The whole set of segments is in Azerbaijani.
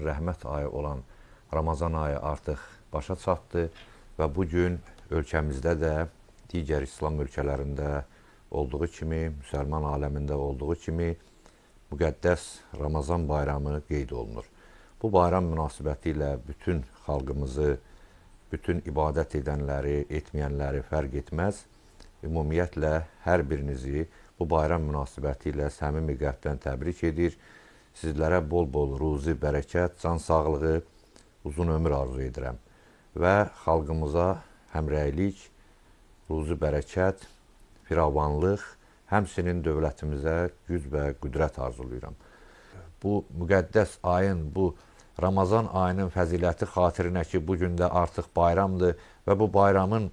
Allahın rəhmət ayı olan Ramazan ayı artıq başa çatdı və bu gün ölkəmizdə də digər İslam ölkələrində olduğu kimi, müsəlman aləmində olduğu kimi müqəddəs Ramazan bayramı qeyd olunur. Bu bayram münasibətilə bütün xalqımızı, bütün ibadət edənləri, etməyənləri fərq etməz. Ümumiyyətlə, hər birinizi bu bayram münasibətilə səmimi qəlbdən təbrik edir. Sizlərə bol-bol ruzi, bərəkət, can sağlığı, uzun ömür arzu edirəm. Və xalqımıza həmrəylik, ruzi, bərəkət, firavanlıq, həmçinin dövlətimizə güc və qüdrət arzulayıram. Bu müqəddəs ayın, bu Ramazan ayının fəziləti xatirinə ki, bugün də artıq bayramdır və bu bayramın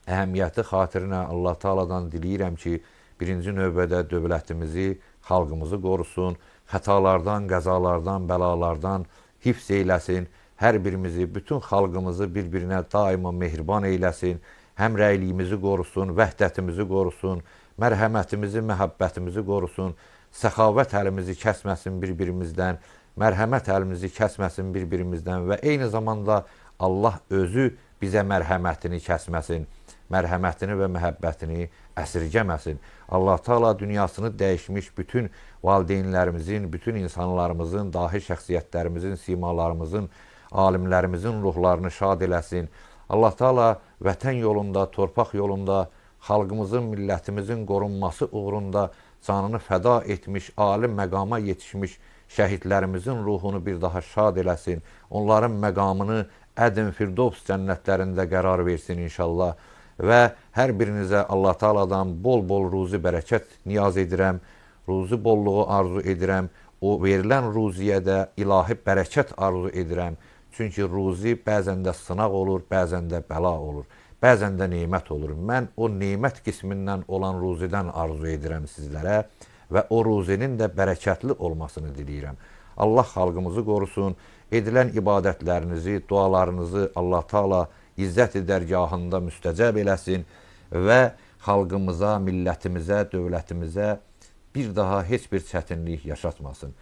əhəmiyyəti xatirinə Allah Teala'dan diləyirəm ki, birinci növbədə dövlətimizi, xalqımızı qorusun, xətalardan, qəzalardan, bəlalardan hifz eyləsin, hər birimizi, bütün xalqımızı bir-birinə daima mehriban eyləsin, həmrəyliyimizi qorusun, vəhdətimizi qorusun, mərhəmətimizi, məhəbbətimizi qorusun, səxavət əlimizi kəsməsin bir-birimizdən, mərhəmət əlimizi kəsməsin bir-birimizdən və eyni zamanda Allah özü bizə mərhəmətini kəsməsin, mərhəmətini və məhəbbətini əsirgəməsin. Allah Teala dünyasını dəyişmiş bütün valideynlərimizin, bütün insanlarımızın, dahi şəxsiyyətlərimizin, simalarımızın, alimlərimizin ruhlarını şad eləsin. Allah Teala vətən yolunda, torpaq yolunda, xalqımızın, millətimizin qorunması uğrunda canını fəda etmiş, alim məqama yetişmiş şəhidlərimizin ruhunu bir daha şad eləsin. Onların məqamını Ədin Firdovs cənnətlərində qərar versin inşallah. Və hər birinizə Allah Teala'dan bol-bol ruzi bərəkət niyaz edirəm, ruzi bolluğu arzu edirəm, o verilən ruziyə də ilahi bərəkət arzu edirəm. Çünki ruzi bəzən də sınaq olur, bəzən də bəla olur, bəzən də nemət olur. Mən o nemət qismindən olan ruzidən arzu edirəm sizlərə və o ruzinin də bərəkətli olmasını diləyirəm. Allah xalqımızı qorusun, edilən ibadətlərinizi, dualarınızı Allah Teala İzzət dərgahında müstəcəb eləsin və xalqımıza, millətimizə, dövlətimizə bir daha heç bir çətinlik yaşatmasın.